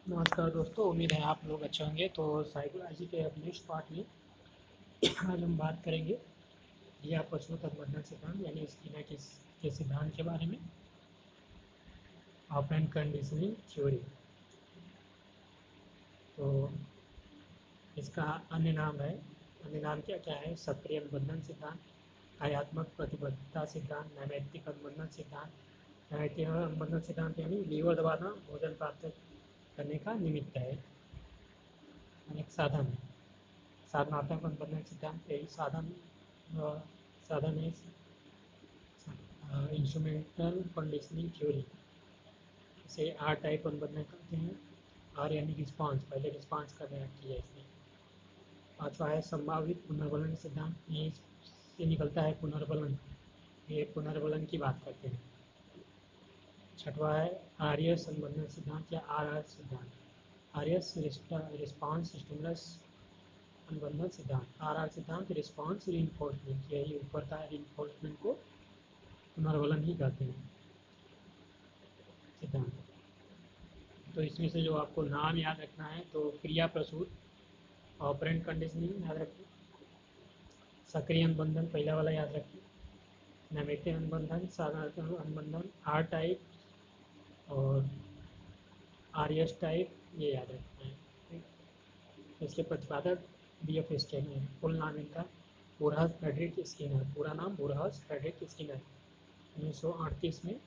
नमस्कार दोस्तों, उम्मीद है आप लोग अच्छे होंगे। तो साइकोलॉजी के अब नेक्स्ट पार्ट में आज हम बात करेंगे क्रिया पशु तत्वबंधन सिद्धांत यानी स्किनर के सिद्धांत के बारे में। Operant conditioning theory. तो इसका अन्य नाम है, अन्य नाम क्या क्या है? सक्रिय अनुबंधन सिद्धांत, कार्यात्मक प्रतिबद्धता सिद्धांत, नैमित्तिक अनुबंधन सिद्धांत। नैमित्तिक अनुबंधन सिद्धांत यानी लीवर दबाना भोजन प्राप्त करने का निमित्त है, एक साधन है। साधनात्मक अनुबंधन सिद्धांत यही साधन है। इंस्ट्रूमेंटल कंडीशनिंग थ्योरी, इसे आर टाइप अनुबंधन कहते हैं। आर यानी रिस्पांस, पहले रिस्पांस करने किया इसने। पाँचवा है संभावित पुनर्वलन सिद्धांत, यहीं से निकलता है पुनर्वलन, ये पुनर्वलन की बात करते हैं। छठवा है आर्यस अनुबंधन सिद्धांत या आर आर सिद्धांत, आर्यस रिस्पांस स्टिमुलस अनुबंधन सिद्धांत। आर आर सिद्धांत रिस्पांस रीइंफोर्समेंट, यही ऊपर का रीइंफोर्समेंट को पुनर्वलन ही कहते हैं सिद्धांत। तो इसमें से जो आपको नाम याद रखना है तो क्रिया प्रसूत, ऑपरेंट कंडीशनिंग याद रखिए, सक्रिय अनुबंधन पहला वाला याद रखिए, नैमित्तिक अनुबंधन, साधारण अनुबंधन, आर टाइप और आर एस टाइप, ये याद रखना है। इसके प्रतिपादक बी एफ स्किनर, फुल नाम इनका बुरहस फ्रेडरिक स्किनर, पूरा नाम बुरहस फ्रेडरिक स्किनर। 1938 में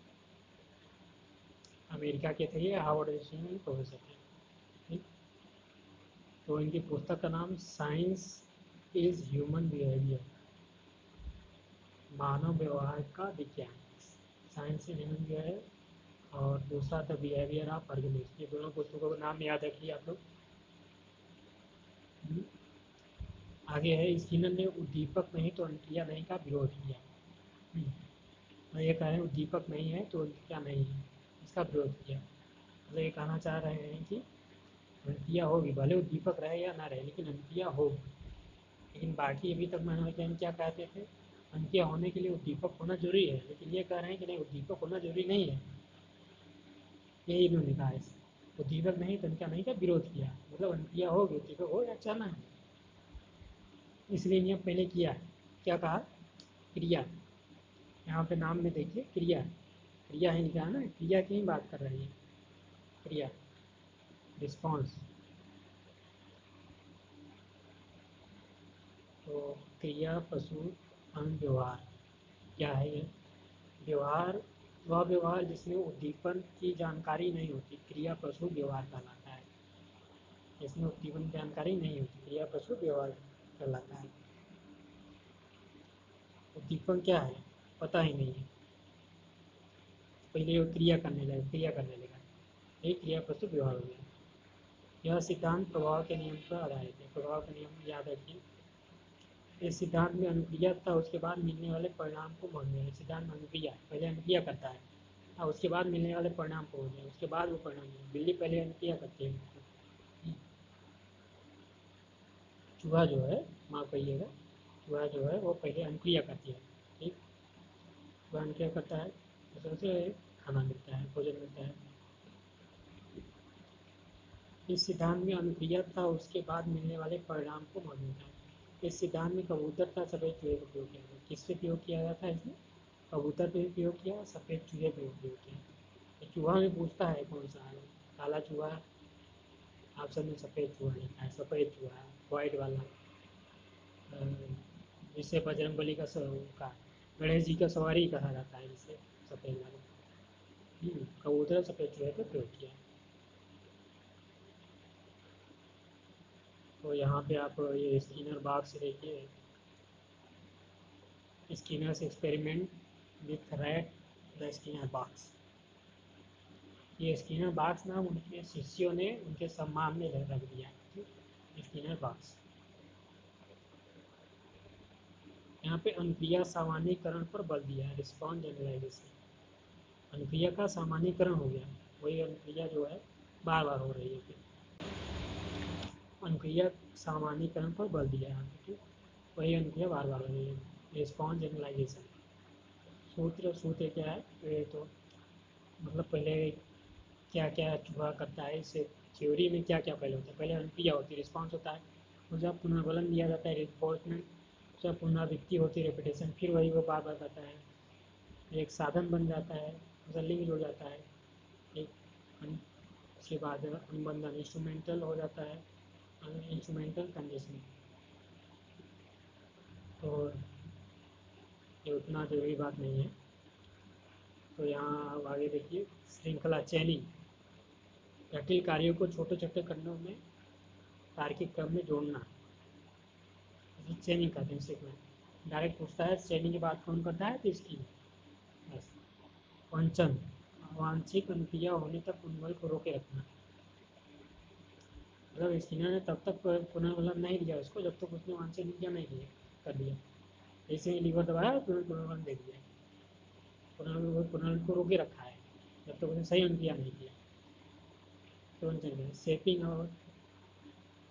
अमेरिका के थे ये, हार्वर्ड यूनिवर्सिटी में प्रोफेसर थे। ठीक, तो इनकी पुस्तक का नाम साइंस इज ह्यूमन बिहेवियर, मानव व्यवहार का विज्ञान, साइंस इज ह्यूमन बिहेवियर, और दूसरा द बिहेवियर ऑफ ऑर्गेनिज्म। ये दोनों पुस्तकों का नाम याद रखिए आप लोग। आगे है स्किनर ने उद्दीपक नहीं तो अनुक्रिया नहीं का विरोध किया। और ये कह रहे हैं उद्दीपक नहीं है तो अनुक्रिया नहीं है, इसका विरोध किया। मतलब ये कहना चाह रहे हैं कि अनुक्रिया होगी, भले उद्दीपक रहे या ना रहे, लेकिन अनुक्रिया होगी। लेकिन बाकी अभी तक मनोवैज्ञानिक क्या कहते थे, अनुक्रिया होने के लिए उद्दीपक होना जरूरी है, लेकिन ये कह रहे हैं कि नहीं, उद्दीपक होना जरूरी नहीं है। यही इन्होंने कहा है, उद्दीपक नहीं तो अनुक्रिया नहीं का विरोध किया। मतलब अनुक्रिया होगी, उद्दीपक हो या अच्छा ना है, इसलिए इन्हें पहले किया। क्या कहा? क्रिया, यहाँ पे नाम में देखिए क्रिया, क्रिया ही लिखा है ना, क्रिया की ही बात कर रही है। क्रिया, रिस्पॉन्स। तो क्रिया पशु व्यवहार क्या है ये? व्यवहार वह व्यवहार जिसमें उद्दीपन की जानकारी नहीं होती, क्रिया पशु व्यवहार कहलाता है। जिसमें उद्दीपन की जानकारी नहीं होती, क्रिया पशु व्यवहार कहलाता है। उद्दीपन क्या है पता ही नहीं है, पहले वो क्रिया करने लगा, ये क्रिया पशु व्यवहार हो गया। यह सिद्धांत प्रभाव के नियम पर आधारित है। प्रभाव का नियम याद रखिए। इस सिद्धांत में अनुक्रिया तथा उसके बाद मिलने वाले परिणाम को मान्य है। सिद्धांत में अनुक्रिया, पहले अनुक्रिया करता है और उसके बाद मिलने वाले परिणाम को मान्य है, उसके बाद वो परिणाम है। बिल्ली पहले अनुक्रिया करती है, चूहा जो है, माँ कहिएगा, चूहा जो है वो पहले अनुक्रिया करती है। ठीक, चूहा अनुक्रिया करता है, उसे खाना मिलता है, भोजन मिलता है। इस सिद्धांत में अनुक्रिया तथा उसके बाद मिलने वाले परिणाम को मान्यता है। इस सिद्धांत में कबूतर का सफ़ेद चूहे का प्रयोग किया गया। किससे प्रयोग किया गया था इसमें? कबूतर पे भी प्रयोग किया, सफ़ेद चूहे पे भी प्रयोग किया। तो चूहा में पूछता है कौन सा है, काला चूहा, ऑप्शन में सफ़ेद चूहा लिखा है, सफ़ेद चूहा, वाइट वाला, जिससे बजरंगबली का गणेश जी का सवारी कहा जाता है, जिससे सफ़ेद वाला। कबूतर सफ़ेद चूहे पे प्रयोग किया। तो यहाँ पे आप ये स्किनर बॉक्स देखिए, Skinner's experiment with rat, the Skinner box. ये स्किनर बॉक्स नाम उनके शिष्यों ने उनके सम्मान में रख दिया, स्किनर बॉक्स। यहाँ पे अनुक्रिया सामान्यीकरण पर बल दिया है, रिस्पॉन्स जनरलाइजेशन। अनुक्रिया का सामान्यीकरण हो गया, वही अनुक्रिया जो है बार बार हो रही है। फिर अनुक्रिया सामान्यीकरण पर बल दिया है, ठीक, वही अनुक्रिया बार बार हो रही है, रिस्पॉन्स जनरलाइजेशन। सूत्र क्या है? ये तो मतलब पहले क्या क्या चूहा करता है, इस थ्योरी में क्या क्या पहले होता है। पहले अनुक्रिया होती है, रिस्पॉन्स होता है, और जब पुनर्बलन दिया जाता है रिइंफोर्समेंट, जब पुनरावृत्ति होती है रेपिटेशन, फिर वही वो बार बार करता है, एक साधन बन जाता है, लिंक जुड़ जाता है, एक उसके बाद अनुबंधन इंस्ट्रूमेंटल हो जाता है, इंस्ट्रूमेंटल कंडीशनिंग। तो ये उतना जरूरी बात नहीं है। तो यहाँ अब आगे देखिए, श्रृंखला चैनिंग, जटिल कार्यों को छोटे छोटे खंडों में तार्किक क्रम में जोड़ना, इसे चैनिंग कहते हैं। सीखना डायरेक्ट पूछता है चैनिंग की बात कौन करता है, तो इसकी बस। वंचन, वांछित अनुक्रिया होने तक उन्मूलन को रोके रखना, मतलब स्किनर ने तब तक पुनर्बलन नहीं दिया उसको जब तक उसने वांछित अनुक्रिया नहीं किया कर दिया। जैसे ही लीवर दबाया तुरंत पुनर्बलन दे दिया, पुनर्बलन को रोके रखा है जब तक उसने सही अनुक्रिया नहीं किया। तो वंचन शेपिंग और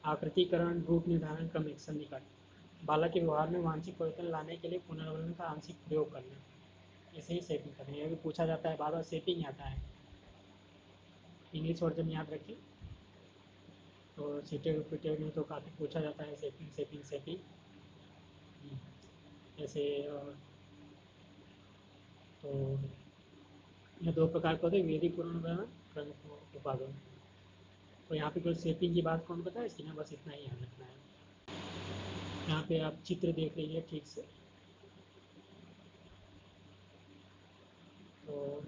आकृतिकरण, रूप निर्धारण, क्रमिक सन्निकट, बालक के व्यवहार में वांछित परिवर्तन लाने के लिए पुनर्बलन का आंशिक प्रयोग करना, ऐसे ही शेपिंग करना। यह भी पूछा जाता है, बार बार शेपिंग आता है, इंग्लिश वर्जन याद रखिए। तो सीटेड रिपीटेड में तो काफ़ी पूछा जाता है शेपिंग शेपिंग शेपिंग। ऐसे तो ये दो प्रकार के होते हैं, वेदिक पुनर्बलन, क्रमिक उपागम। तो यहाँ पे कोई शेपिंग की बात कौन बताया, इसकी ना बस इतना ही याद रखना है। यहाँ पे आप चित्र देख लीजिए ठीक से। तो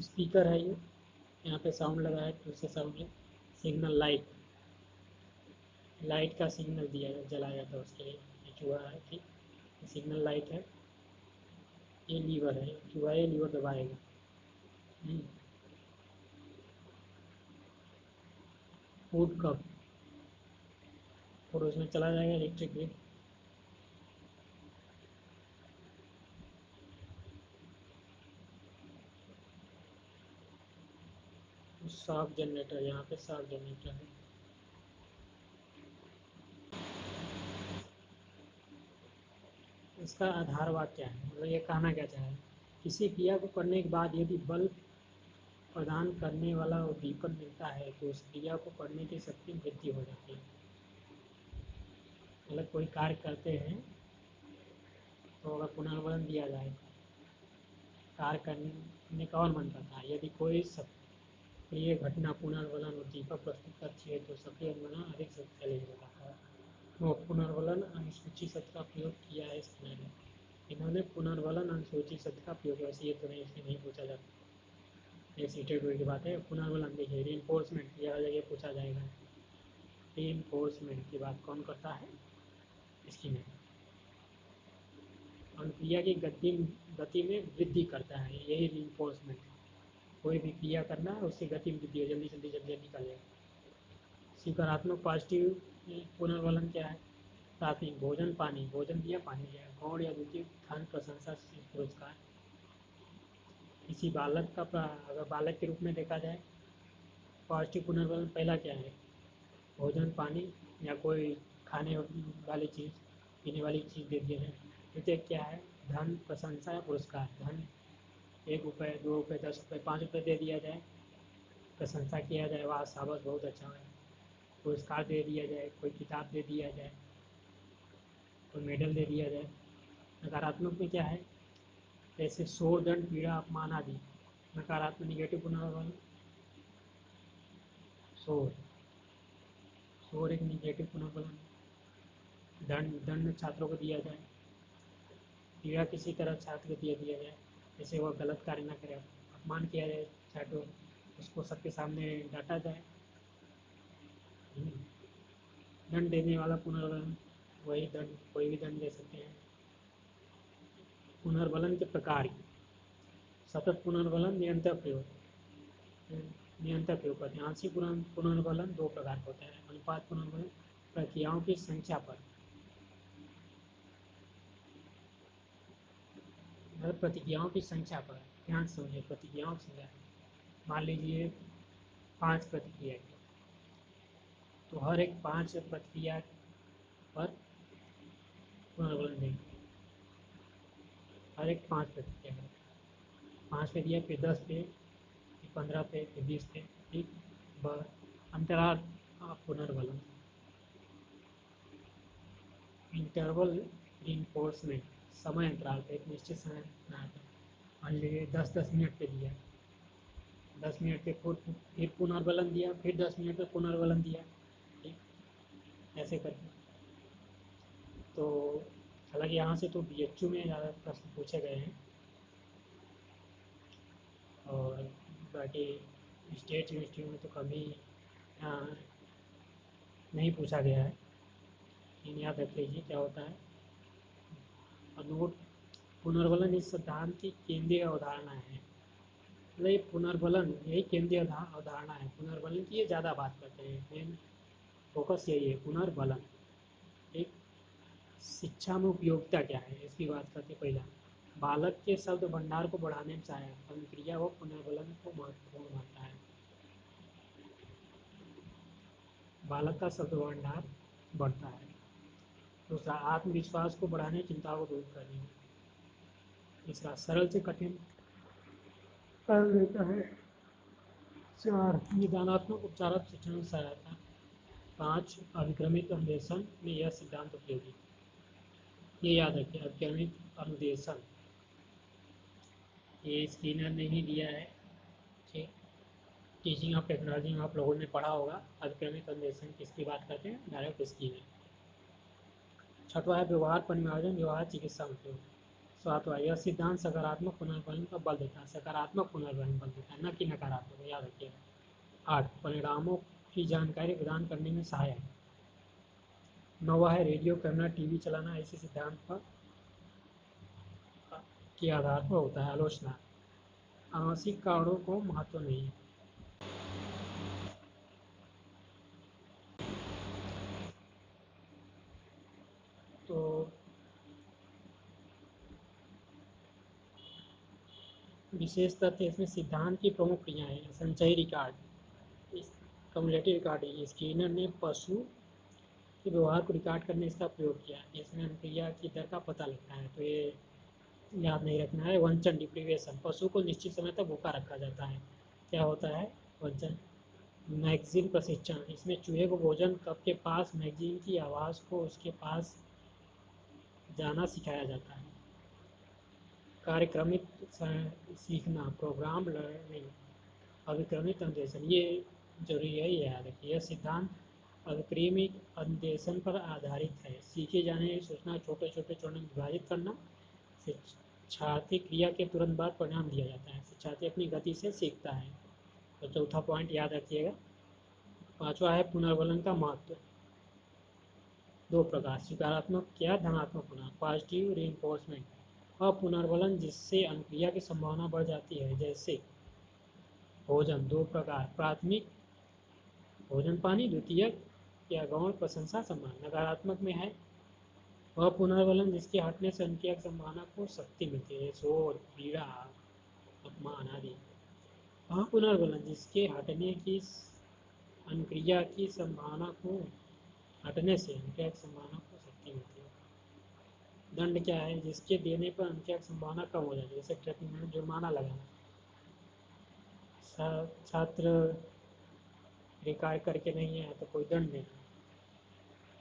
स्पीकर है ये, यहाँ पे साउंड लगा है, फिर से साउंड है। सिग्नल लाइट, लाइट का सिग्नल दिया जलाया जाता है उसके लिए, ये चूहा है ठीक, सिग्नल लाइट है। ये लीवर है, चूहा ये लीवर दबाएगा। फूड कप, और उसमें चला जाएगा इलेक्ट्रिक ग्रिड। शॉक जनरेटर, यहाँ पे शॉक जनरेटर है। इसका आधार वाक्य है, मतलब ये कहना क्या चाह है, किसी क्रिया को करने के बाद यदि बल प्रदान करने वाला उद्दीपक मिलता है तो उस क्रिया को करने की शक्ति वृद्धि हो जाती है। मतलब कोई कार्य करते हैं तो अगर पुनर्बलन दिया जाए, कार्य करने का और मन करता है, यदि कोई सक्रिय घटना पुनर्बलन उद्दीपक प्रस्तुत करती है तो सक्रिय अनुबंधन अधिक शक्तिशाली हो जाता है। वो पुनर्बलन अनुसूची शब्द का प्रयोग किया है इसने, इन्होंने पुनर्बलन अनुसूची शब्द का प्रयोग, वैसे ये तो नहीं, इसमें नहीं पूछा जाता, ये सीटेड हुई की बात है। पुनर्बलन देखिए, रीइंफोर्समेंट यह जगह पूछा जाएगा, रीइंफोर्समेंट की बात कौन करता है, इसकी में अनुक्रिया की गति में वृद्धि करता है, यही रीइंफोर्समेंट। कोई भी क्रिया करना है उसकी गति में वृद्धि हो, जल्दी जल्दी जल्दी निकलेगा। सकारात्मक पॉजिटिव पुनर्बलन क्या है, प्राथमिक भोजन पानी, भोजन दिया पानी दिया, गौण या द्वितीय धन प्रशंसा पुरस्कार। किसी बालक का अगर बालक के रूप में देखा जाए, पॉजिटिव पुनर्बलन पहला क्या है, भोजन पानी या कोई खाने वाली चीज़, पीने वाली चीज़ दे दिया जाए। द्वितीय क्या है, धन प्रशंसा या पुरस्कार, धन 1 रुपये 2 रुपये 10 रुपये 5 रुपये दे दिया जाए, प्रशंसा किया जाए, वाह शाबाश बहुत अच्छा है, पुरस्कार दे दिया जाए, कोई किताब दे दिया जाए, कोई मेडल दे दिया जाए। नकारात्मक में क्या है, जैसे शोर दंड पीड़ा अपमान आदि। नकारात्मक निगेटिव पुनर्बलन, शोर, शोर एक निगेटिव पुनर्बलन। दंड, दंड छात्रों को दिया जाए, पीड़ा किसी तरह छात्र को दिया जाए, जैसे वह गलत कार्य न करे, अपमान किया जाए छात्रों, उसको सबके सामने डांटा जाए। दंड देने वाला पुनर्बलन, वही दंड, कोई भी दंड दे सकते हैं। पुनर्बलन के प्रकार, सतत पुनर्बलन, निरंतर प्रयोग, निरंतर प्रयोग करते हैं। आंशिक पुनर्बलन 2 प्रकार का होता है, अनुपात पुनर्बलन प्रक्रियाओं की संख्या पर, मतलब प्रतिक्रियाओं की संख्या पर, ध्यान से समझिए, प्रतिक्रियाओं की संख्या। मान लीजिए 5 प्रतिक्रिया, तो हर एक 5 प्रतिक्रिया पर पुनर्बलन देंगे, हर एक 5 प्रतिक्रिया पर। 5 पे दिया, फिर 10 पे, फिर 15 पे, फिर 20 पे, ठीक। अंतराल पुनर्बलन, इंटरवल रिइंफोर्समेंट, समय अंतराल पे, एक निश्चित समय अंतराल पे, मान लीजिए 10-10 मिनट पे दिया, 10 मिनट पे फिर पुनर्बलन दिया, फिर 10 मिनट पे पुनर्बलन दिया, ठीक, ऐसे करके। तो हालांकि यहाँ से तो BHU में ज़्यादा प्रश्न पूछे गए हैं, और बाकी स्टेट यूनिवर्सिटी में तो कभी नहीं पूछा गया है, लेकिन याद रख लीजिए क्या होता है। नोट, पुनर्बलन इस सिद्धांत की केंद्रीय अवधारणा है, मतलब ये पुनर्बलन यही केंद्रीय अवधारणा है, पुनर्बलन की ये ज़्यादा बात करते हैं, मेन फोकस यही है पुनर्बलन। एक शिक्षा में उपयोगिता क्या है इसकी बात करते पहला, बालक के शब्द भंडार को बढ़ाने में सहायक अनुक्रिया व पुनर्बलन को महत्वपूर्ण मानता है। बालक का शब्द भंडार बढ़ता है। दूसरा, आत्मविश्वास को बढ़ाने, चिंता को दूर करने में। तीसरा, सरल से कठिन कर देता है। 4, निदानात्मक उपचारक शिक्षण में सहायता। 5, अभिक्रमित अनुदेशन में यह सिद्धांत उपयोगी। ये याद रखिए, अभिक्रमित अनुदेशन, ये स्किनर ने ही दिया है, ठीक। टीचिंग ऑफ टेक्नोलॉजी में आप लोगों ने पढ़ा होगा, अभिक्रमित अनुदेशन किसकी बात करते हैं, डायरेक्ट स्किनर। 6वां है व्यवहार परिमार्जन, व्यवहार चिकित्सा उपयोग। 7वां, यह सिद्धांत सकारात्मक पुनर्बलन पर बल देता है, सकारात्मक पुनर्बलन बल देता है, न कि नकारात्मक, याद रखिएगा। 8, परिणामों की जानकारी प्रदान करने में सहायक। 9वां है रेडियो, कैमरा, टीवी चलाना ऐसे सिद्धांत पर के आधार पर होता है। आलोचना, आंशिक कारणों को महत्व नहीं। तो विशेष तथ्य इसमें सिद्धांत की प्रमुख क्रियाएं हैं। संचयी रिकॉर्ड, कम्युलेटिव रिकॉर्डिंग, स्किनर ने पशु के व्यवहार को रिकॉर्ड करने इसका प्रयोग किया, इसमें अनुक्रिया की दर का पता लगता है, तो ये याद नहीं रखना है। वंचन, डिप्रीवेशन, पशु को निश्चित समय तक भूखा रखा जाता है, क्या होता है, वंचन। मैगजीन प्रशिक्षण, इसमें चूहे को भोजन कप के पास मैगजीन की आवाज़ को उसके पास जाना सिखाया जाता है। कार्यक्रमित सीखना, प्रोग्राम लर्निंग, अभिक्रमित अनुदेशन, ये जरूरी है, ये याद रखिए। यह सिद्धांत अभिक्रमित अनुदेशन पर आधारित है। सीखे जाने की सूचना छोटे छोटे चरणों में विभाजित करना, शिक्षार्थी क्रिया के तुरंत बाद परिणाम दिया जाता है, शिक्षार्थी अपनी गति से सीखता है। तो चौथा पॉइंट याद रखिएगा। 5वां है पुनर्बलन का महत्व। 2 प्रकार, सकारात्मक या धनात्मक पुनर्बलन, पॉजिटिव रीइंफोर्समेंट, और पुनर्बलन जिससे अनुक्रिया की संभावना बढ़ जाती है, जैसे भोजन। 2 प्रकार, प्राथमिक भोजन पानी, द्वितीयक या गौण प्रशंसा सम्मान। नकारात्मक में है वह पुनर्बलन जिसके हटने से अनुक्रिया की संभावना को शक्ति मिलती है, शोर, पीड़ा, अपमान आदि। वह पुनर्बलन जिसके हटने की अनुक्रिया की संभावना को हटने से अनुक्रिया की संभावना को शक्ति मिलती है। दंड क्या है, जिसके देने पर अनुक्रिया की संभावना कम हो जाती है, जैसे ट्रैफिक जुर्माना लगाना। छात्र रिकॉर्ड करके नहीं आया तो कोई दंड देना।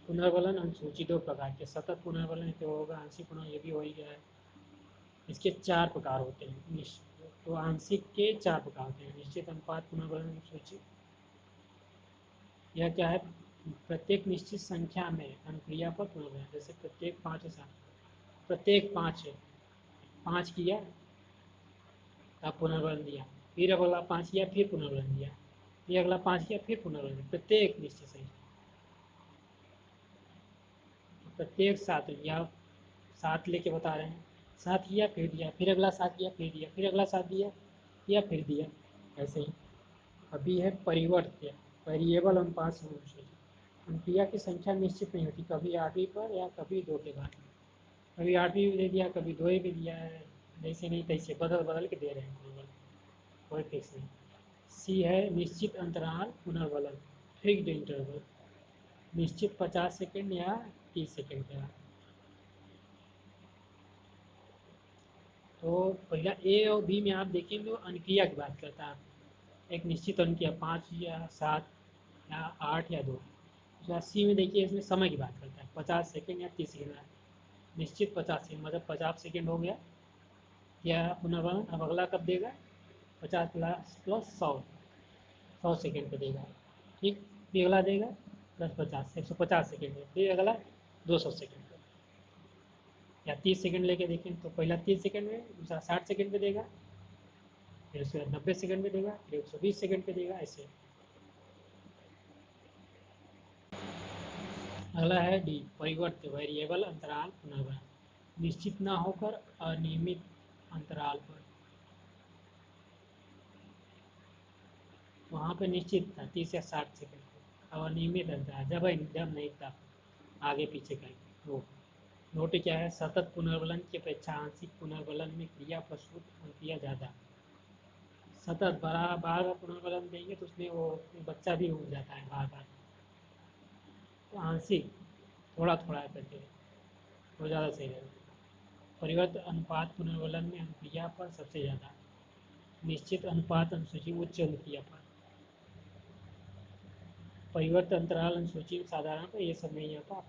पुनर्बलन अनुसूची 2 प्रकार के, सतत पुनर्बलन तो होगा, आंशिक पुनर्बलन ये भी हो ही गया है। इसके 4 प्रकार होते हैं, तो आंशिक के 4 प्रकार होते हैं। निश्चित अनुपात पुनर्बलन अनुसूची, यह क्या है, प्रत्येक निश्चित संख्या में अनुक्रिया पर पुनर्बलन, जैसे प्रत्येक 5 है, प्रत्येक 5 है, 5 किया आप पुनर्बलन दिया, फिर अगला 5 किया फिर पुनर्बलन दिया, फिर अगला 5 किया फिर पुनर्बलन, प्रत्येक निश्चित संख्या, प्रत्येक 7 या 7 लेके बता रहे हैं, 7 किया फिर दिया, फिर अगला 7 किया फिर दिया, फिर अगला 7 दिया या फिर दिया, ऐसे ही। अभी है परिवर्त्य, वेरिएबल अनुपात समूह, अनुक्रिया की संख्या निश्चित नहीं होती, कभी 8वीं पर या कभी 2 के बाद, कभी 8वीं भी दे दिया, कभी 2 भी दिया है, जैसे नहीं तैसे बदल बदल के दे रहे हैं पुनर्बलन, कोई फिक्स नहीं। सी है निश्चित अंतराल पुनर्बलन, फिक्स्ड इंटरवल, निश्चित 50 सेकेंड या 30 सेकेंड का। तो पहला ए और बी में आप देखेंगे तो अनुक्रिया की बात करता है, एक निश्चित अनुक्रिया 5 या 7 या 8 या 2। जो 80 में देखिए इसमें समय की बात करता है, 50 सेकेंड या 30 सेकेंड है, निश्चित 50 सेकेंड, मतलब 50 सेकेंड हो गया या पुनर्वलन। अब अगला कब देगा, 50 प्लस प्लस 100 सेकेंड पे देगा, ठीक। फिर अगला देगा प्लस 50 150 सेकेंड में, फिर अगला 200 सेकेंड पे, या 30 सेकेंड लेके देखें तो पहला 30 सेकेंड में, दूसरा 60 सेकेंड पे देगा, फिर उसके बाद 90 सेकेंड पे देगा, फिर 120 सेकेंड पे देगा, ऐसे। अगला है डी, परिवर्त वेरिएबल अंतराल पुनर्वलन, निश्चित ना होकर अनियमित अंतराल पर। वहाँ पे निश्चित था 30 या 60 सेकेंड, और अनियमित अंतराल जब एकदम नहीं था, आगे पीछे कहीं वो। नोट क्या है, सतत पुनर्वलन की अपेक्षा आंशिक पुनर्वलन में क्रिया प्रसूत क्रिया ज़्यादा। सतत बार बार पुनर्वलन देंगे तो उसमें वो बच्चा भी हो जाता है बार बार, तो आंशिक थोड़ा थोड़ा करके वो ज़्यादा सही रहेगा। परिवर्त अनुपात पुनर्वलन में अनुक्रिया पर सबसे ज़्यादा, निश्चित अनुपात अनुसूची उच्च अनुक्रिया पर। परिवर्त अंतराल अनुसूची में साधारण पर ये सब नहीं आता।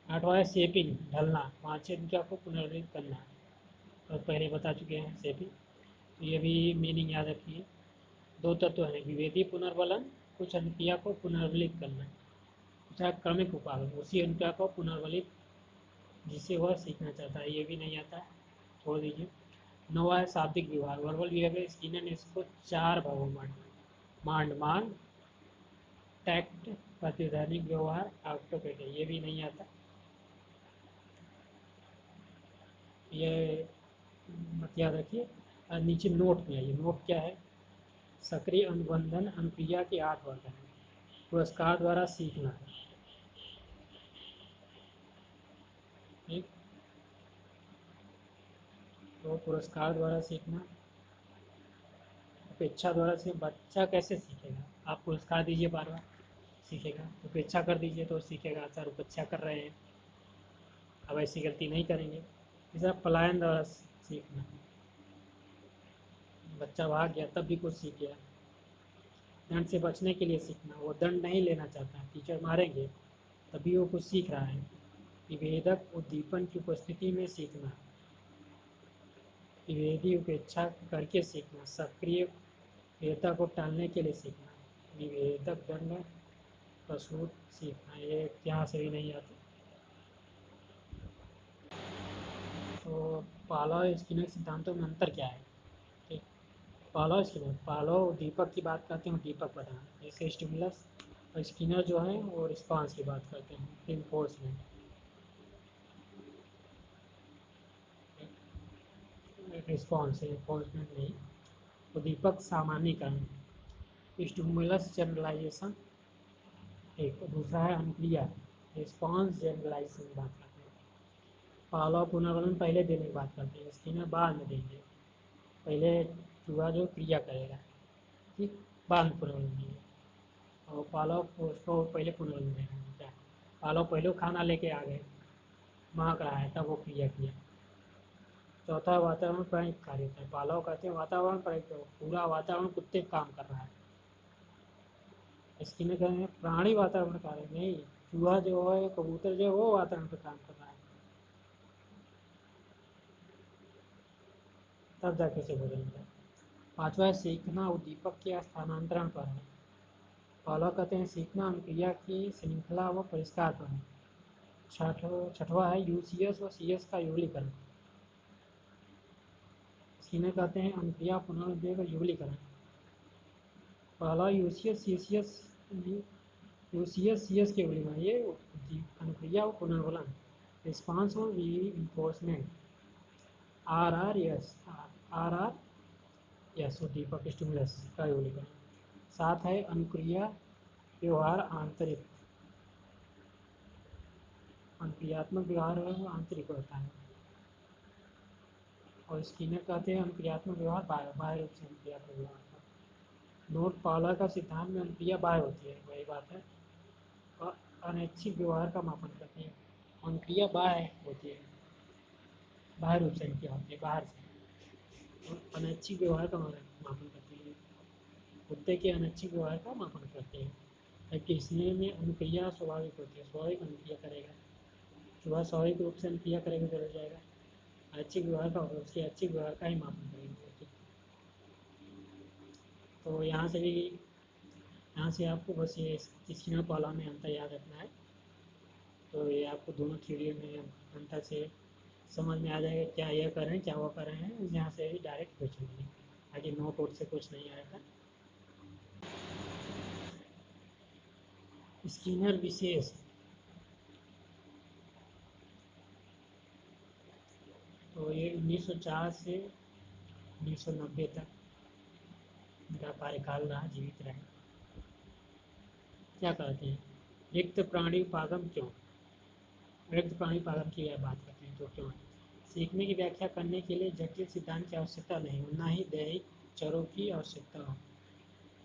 8वां है शेपिंग, ढलना, 5 अनुक्रिया को पुनर्वलित करना, तो पहले बता चुके हैं शेपिंग, तो ये भी मीनिंग याद रखिए। 2 तत्व हैं, विभेदी पुनर्वलन, कुछ अनुक्रिया को पुनर्वलित करना, दूसरा क्रमिक उपागम, उसी अनुक्रिया को पुनर्वलित जिसे वह सीखना चाहता है, ये भी नहीं आता, छोड़ दीजिए। 9वां है शाब्दिक व्यवहार, वर्बल बिहेवियर, स्किनर ने इसको 4 भागों में मान, टैक्ट, प्रतिध्वनिक व्यवहार, ऑक्टोपेड, ये भी नहीं आता, ये मत याद रखिए। नीचे नोट में आइए, नोट क्या है, सक्रिय अनुबंधन अनुक्रिया के 8 वर्ग हैं, पुरस्कार द्वारा सीखना, ठीक। तो पुरस्कार द्वारा सीखना, अपेक्षा द्वारा से बच्चा कैसे सीखेगा, आप पुरस्कार दीजिए बार बार सीखेगा, उपेक्षा कर दीजिए तो सीखेगा, सर उपेक्षा कर रहे हैं, अब ऐसी गलती नहीं करेंगे। तीसरा पलायन द्वारा सीखना, बच्चा भाग गया तब भी कुछ सीख गया। दंड से बचने के लिए सीखना, वो दंड नहीं लेना चाहता, टीचर मारेंगे तभी वो कुछ सीख रहा है। विभेदक उद्दीपन की उपस्थिति में सीखना, विभेदी उपेक्षा करके सीखना, सक्रिय क्रियता को टालने के लिए सीखना, विभेदक दंड प्रसूत सीखना, ये यहाँ से भी नहीं आती। तो पावलोव स्किनर सिद्धांतों में अंतर क्या है, ठीक। पावलोव स्किनर, पावलोव दीपक की बात करते हैं, दीपक बताना, जैसे स्टिमुलस, और स्किनर जो है वो रिस्पांस की बात करते हैं, इन्फोर्समेंट, रिस्पॉन्स है, इन्फोर्समेंट नहीं। तो दीपक सामान्यीकरण, स्टिमुलस जनरलाइजेशन, एक दूसरा है अनुक्रिया, रिस्पॉन्स जनरलाइजेशन की बात करते हैं। पावलोव पुनर्वलन पहले देने की बात करते हैं, स्किनर बाद में देंगे, पहले चूहा जो क्रिया करेगा, ठीक, बाद में पुनर्वलन देंगे। और पावलोव को उसको पहले पुनर्वलन देना क्या, पावलोव पहले खाना लेके आ गए, महक रहा है, तब वो क्रिया किया। चौथा वातावरण प्राणिक कार्य होता है, पावलोव कहते हैं वातावरण प्राणिक, पूरा वातावरण कुत्ते काम कर रहा है, स्किनर कहते हैं प्राणी वातावरण कार्य नहीं, चूहा जो है, कबूतर जो है वो वातावरण पर काम कर रहा है, तब जाके से बदलेंगे। 5वां है सीखना उद्दीपक के स्थानांतरण पर है, पावलोव कहते हैं सीखना अनुक्रिया की श्रृंखला व परिष्कार पर है। 6वां है यूसीएस व सीएस का युगलीकरण, स्किनर कहते हैं अनुक्रिया पुनर्विवेक व युगलीकरण। पावलोव यूसीएस सीएस के युगलीकरण, ये अनुक्रिया व पुनर्वलन, रिस्पांस और रीइंफोर्समेंट, आर यस उद्दीपक स्टिमुलस का युगलीकरण। 7 है अनुक्रिया व्यवहार आंतरिक, अनुक्रियात्मक व्यवहार है वो आंतरिक होता है, और स्किनर कहते हैं अनुक्रियात्मक व्यवहार बाह्य रूप से अनुक्रियात्मक व्यवहार। नोट, पावलोव का सिद्धांत में अनुक्रिया बाह्य होती है, वही बात है, और अनैच्छिक व्यवहार का मापन करती है, अनुक्रिया बाह्य होती है, बाह्य रूप से अनुक्रिया होती है, बाहर से। अनैच्छिक व्यवहार का मापन करते हैं, कुत्ते के अनैच्छिक व्यवहार का मापन करते हैं। जबकि स्नेह में अनुक्रिया स्वाभाविक होती है, स्वाभाविक अनुक्रिया करेगा, सुबह स्वाभाविक रूप से अनुक्रिया करेगा तो रह जाएगा। ऐच्छिक व्यवहार का होगा, उसके ऐच्छिक व्यवहार का ही मापन करेंगे। तो यहाँ से आपको बस ये स्किनर पाला में अंतर याद रखना है। तो ये आपको दोनों थ्योरी में अंतर से समझ में आ जाएगा, क्या यह कर रहे हैं क्या वो कर रहे हैं। यहाँ से डायरेक्ट क्वेश्चन होंगे, आगे नोट वोट से कुछ नहीं आएगा। स्किनर विशेष तो ये 1904 से 1990 तक मेरा कार्यकाल रहा, जीवित रहे। क्या कहते हैं, रिक्त प्राणी पागम क्यों, रिक्त प्राणी पागम की बात करते हैं तो क्यों। सीखने की व्याख्या करने के लिए जटिल सिद्धांत की आवश्यकता नहीं हो, ना ही दैहिक चरों की आवश्यकता हो,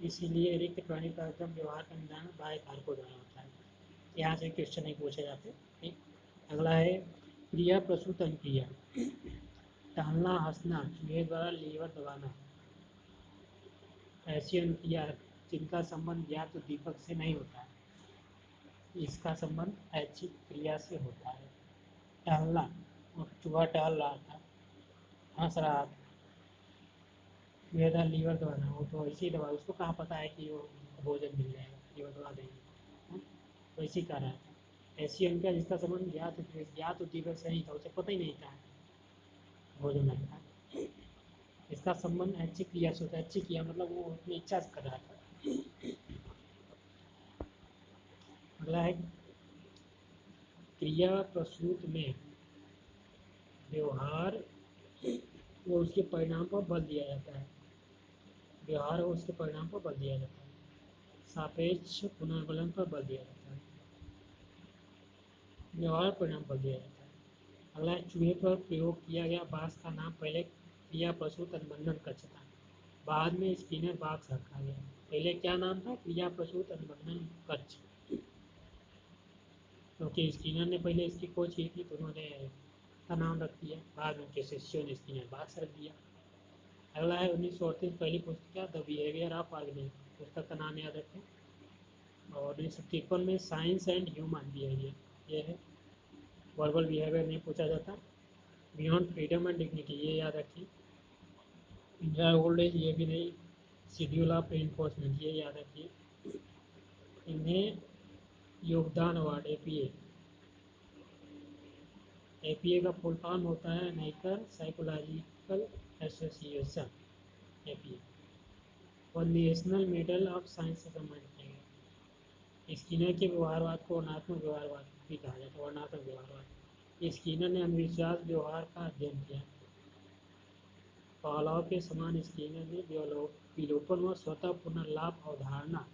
इसीलिए रिक्त प्राणी पागम व्यवहार का निदान बाह्य कारकों द्वारा होता है। यहाँ से क्वेश्चन नहीं पूछे जाते। ठीक, अगला है क्रिया प्रसूत अनुक्रिया। टहलना, हंसना, चूहे द्वारा लीवर दबाना, ऐसी अनुक्रिया जिनका संबंध या तो दीपक से नहीं होता है, इसका संबंध ऐच्छिक क्रिया से होता है। टहलना, चूहा टहल रहा था, हंस रहा था, चूहे द्वारा लीवर दबाना, वो तो ऐसे ही दबा, उसको कहाँ पता है कि वो भोजन मिल जाएगा, लीवर दबा देंगे, वैसे ही कर रहा था। ऐसी अनुक्रिया जिसका संबंध ज्ञात तो दीपक से नहीं था, उसे पता ही नहीं था भोजन लगता है, इसका संबंध ऐच्छिक क्रिया से होता है। ऐच्छिक क्रिया मतलब वो अपनी इच्छा से कर रहा था। अगला है क्रिया प्रसूत में व्यवहार वो उसके परिणाम पर बल दिया जाता है, व्यवहार और उसके परिणाम पर बल दिया जाता है, सापेक्ष पुनर्बलन पर बल दिया जाता है, व्यवहार परिणाम पर दिया जाता है। अगला चूहे पर प्रयोग किया गया बांस का नाम पहले क्रिया प्रसूत अनुबंधन कक्ष था, बाद में स्किनर बॉक्स रखा गया। पहले क्या नाम था, क्रिया प्रसूत अनुबंधन कक्ष, क्योंकि स्किनर ने पहले इसकी खोज की थी तो उन्होंने का नाम रख दिया, बाद में उनके शिष्यों ने स्किनर बॉक्स रख दिया। अगला है 1938 पहली पुस्तक द बिहेवियर ऑफ ऑर्गेनिज्म, पुस्तक का नाम याद रखें। और 1953 में साइंस एंड ह्यूमन बिहेवियर, ये है, वर्बल बिहेवियर नहीं पूछा जाता। बियॉन्ड फ्रीडम एंड डिग्निटी, ये याद रखिए। इंडिया ओल्ड एज, ये भी नहीं। शेड्यूल ऑफ एनफोर्समेंट, ये याद रखिए। इन्हें योगदान अवार्ड एपीए का फुल फॉर्म होता है अमेरिकन साइकोलॉजिकल एसोसिएशन, एपीए। और नेशनल मेडल ऑफ साइंस से सम्मानित किया गया। स्किनर के व्यवहारवाद को वर्णात्मक व्यवहारवाद भी कहा जाता है, वर्णात्मक व्यवहारवाद। स्किनर ने अंधविश्वास व्यवहार का अध्ययन किया। पावलोव के समान स्किनर ने विलोपन व स्वतः पुनर्लाभ अवधारणा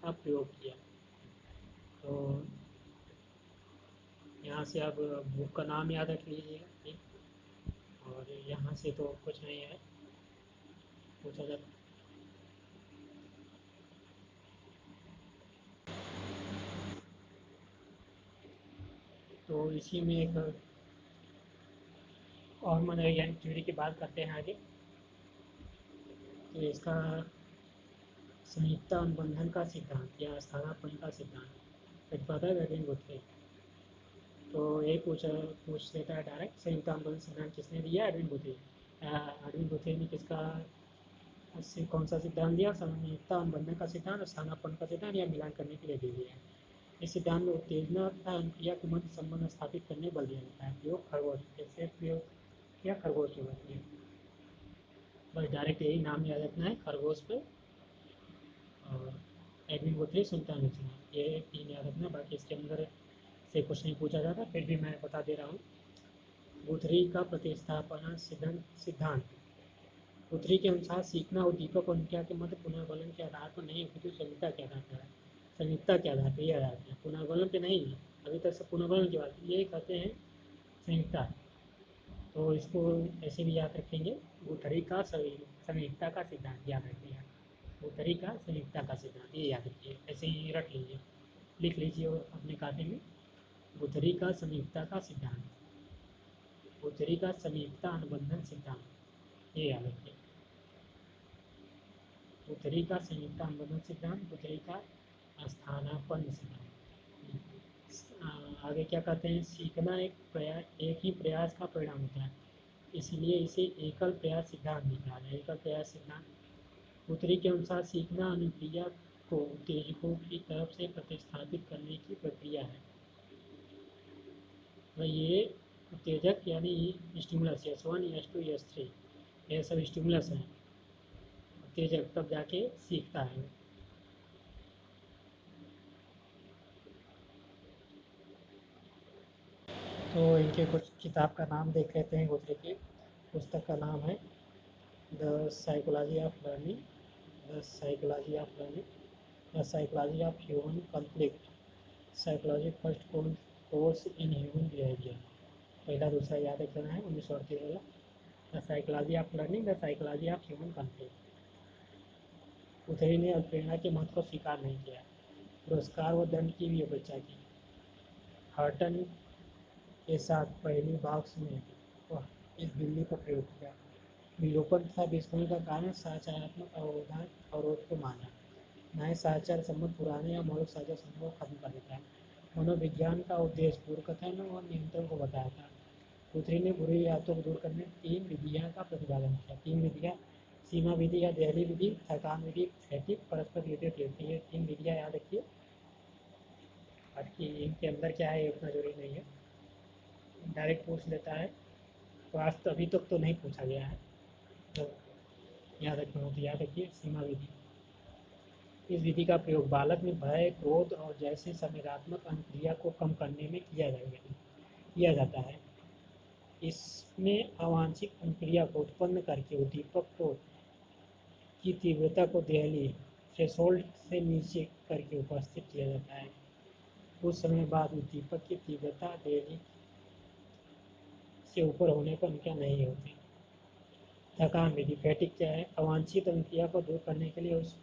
का प्रयोग किया। तो यहाँ से आप बुक का नाम याद रख लीजिएगा, ठीक। और यहाँ से तो कुछ नहीं है पूछा जाता। तो इसी में एक और मनोवैज्ञानिक थ्योरी की बात करते हैं आगे। तो इसका संयुक्त अनुबंधन का सिद्धांत या स्थानापन्न का सिद्धांत प्रतिपादक एडविन गुथ्रे। तो ये पूछ लेता है डायरेक्ट, संयुक्त अनुबंधन सिद्धांत किसने दिया, एडविन गुथ्रे। एडविन गुथ्रे ने किसका कौन सा सिद्धांत दिया, संयुक्त अनुबंधन का सिद्धांत और स्थानापन्न का सिद्धांत, या मिलान करने के लिए दे दिया है। इस सिद्धांत में उत्तेजना तथा अनुक्रिया के मध्य संबंध स्थापित करने बल दिया जाता है। प्रयोग खरगोश, जैसे प्रयोग किया खरगोश के बल, बस डायरेक्ट यही नाम याद रखना है, खरगोश पे और एडविन गुथ्रे, सुल्तान सिद्धांत, ये तीन याद रखना। बाकी इसके अंदर से कुछ नहीं पूछा जाता, फिर भी मैं बता दे रहा हूँ। गुथ्री का प्रतिस्थापना सिद्धांत। गुथ्री के अनुसार सीखना उद्दीपक और अनुक्रिया के मध्य पुनर्बलन के आधार पर नहीं अपितु संयुक्ता के आधार पर है। संयुक्ता के आधार पर यह आधार है, पुनर्बलन पे नहीं है। अभी तक से पुनर्बलन की बात, ये कहते हैं संयुक्ता। तो इसको ऐसे भी याद रखेंगे, गुथ्री का संयुक्ता का सिद्धांत याद रखिएगा। गुथ्री का संयुक्ता का सिद्धांत, ये याद रखिए, ऐसे ही रख लीजिए, लिख लीजिए अपने कापी में। गुथ्री का संयुक्ता का सिद्धांत, गुथ्री का संयुक्ता अनुबंधन सिद्धांत, ये याद रखिए। उत्तरी का संयुक्तानुबंधन सिद्धांत, उत्तरी का स्थानापन्न सिद्धांत। आगे क्या कहते हैं, सीखना एक ही प्रयास का परिणाम होता है, इसलिए इसे एकल प्रयास सिद्धांत भी कहा जाए। एकल प्रयास सिद्धांत। उत्तरी के अनुसार सीखना अनुक्रिया को उत्तेजकों की तरफ से प्रतिस्थापित करने की प्रक्रिया है। तो ये उत्तेजक यानी स्टिमुलस S1, S2, S3 ये सब स्टिमुलस हैं, उत्तेजक, तब जाके सीखता है। तो इनके कुछ किताब का नाम देख लेते हैं। गुथरी की पुस्तक का नाम है the psychology of learning, the psychology of learning, the psychology of human conflict, psychology first course in human behaviour. पहला दूसरा याद रखना है, 1938 वाला। The psychology of learning, the psychology of human conflict. गुथरी ने प्रेरणा के महत्व को स्वीकार नहीं किया, पुरस्कार व दंड की भी अपेक्षा की। हर्टन के साथ पहली बॉक्स में इस बिल्ली का प्रयोग किया। विलोपन तथा विस्मरण का कारण साचारात्मक अवरोध को माना। नए साचार सम्मत पुराने या मौलिक साचार सम्मत को खत्म कर देता है। मनोविज्ञान का उद्देश्य पूर्वकथन और नियंत्रण को बताया था। गुथरी ने बुरी आदतों को दूर करने 3 विधियां का प्रतिपादन किया। 3 विधियां, सीमा विधि या दहली विधि, थकान विधि, स्थैतिक परस्पर विरोधी। ये 3 विधियां याद रखिए। बाकी इनके अंदर क्या है उतना जरूरी नहीं है, डायरेक्ट पूछ लेता है, तो आज तो अभी तक तो नहीं पूछा गया है, तो याद रखना हो तो याद रखिए। सीमा विधि, इस विधि का प्रयोग बालक में भय, क्रोध और जैसे संवेदनात्मक अनुक्रिया को कम करने में किया जाता है। इसमें अवांछित अनुक्रिया को उत्पन्न करके उद्दीपक की तीव्रता को दहली थ्रेशोल्ड से नीचे करके उपस्थित किया जाता है। कुछ समय बाद उद्दीपक की तीव्रता दहली से ऊपर होने पर अनुक्रिया नहीं होती। थकान विधि, फैटिक क्या है, अवांछित अनुक्रिया को दूर करने के लिए उस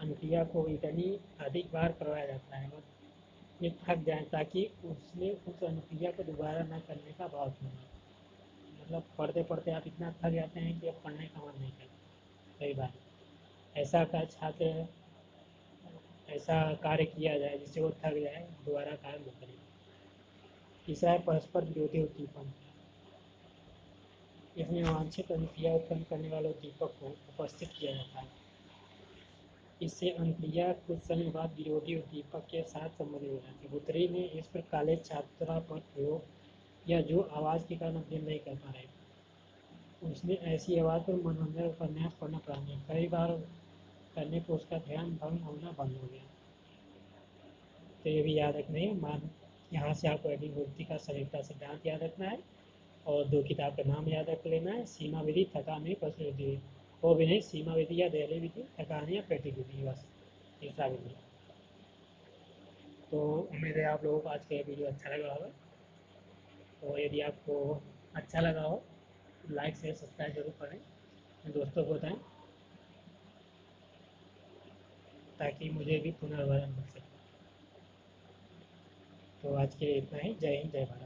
अनुक्रिया को इतनी अधिक बार करवाया जाता है ये थक जाए, ताकि उसमें उस अनुक्रिया को दोबारा न करने का भाव होगा। मतलब पढ़ते पढ़ते आप इतना थक जाते हैं कि अब पढ़ने का मन नहीं करता। कई बार ऐसा का छात्र ऐसा कार्य किया जाए जिससे वो थक जाए, दोबारा कार्य न करें। तीसरा है परस्पर विरोधी उद्दीपन। इसमें अवांछित अनुक्रिया उत्पन्न करने वाले उद्दीपक को उपस्थित किया जाता है। इससे अनुक्रिया कुछ समय बाद विरोधी उद्दीपक के साथ संबंधित हो जाती है। गुथरी ने इस पर कॉलेज छात्रा पर प्रयोग या जो आवाज़ के कारण अध्ययन नहीं कर पा रहे, उसने ऐसी आवाज़ पर मनोरंजन उपन्यास पढ़ना प्रारंभ किया। कई बार करने पर उसका ध्यान भंग होना बंद हो गया। तो ये भी याद रखना है। यहाँ से आपको एडिंग गुथरी का संयुक्ता सिद्धांत याद रखना है और 2 किताब का नाम याद रख लेना है, सीमा विधि, थकान विधि, प्रश्न विधि। वो भी नहीं, सीमा विधि या दहली विधि, थकान या फैटिक विधि, बस तीसरा विधि। तो उम्मीद है आप लोगों को आज का ये वीडियो अच्छा लगा होगा। तो यदि आपको अच्छा लगा हो तो लाइक शेयर सब्सक्राइब जरूर करें, अपने दोस्तों को बताएं, ताकि मुझे भी पुनर्वारण मिल सके। तो आज के लिए इतना ही। जय हिंद, जय भारत।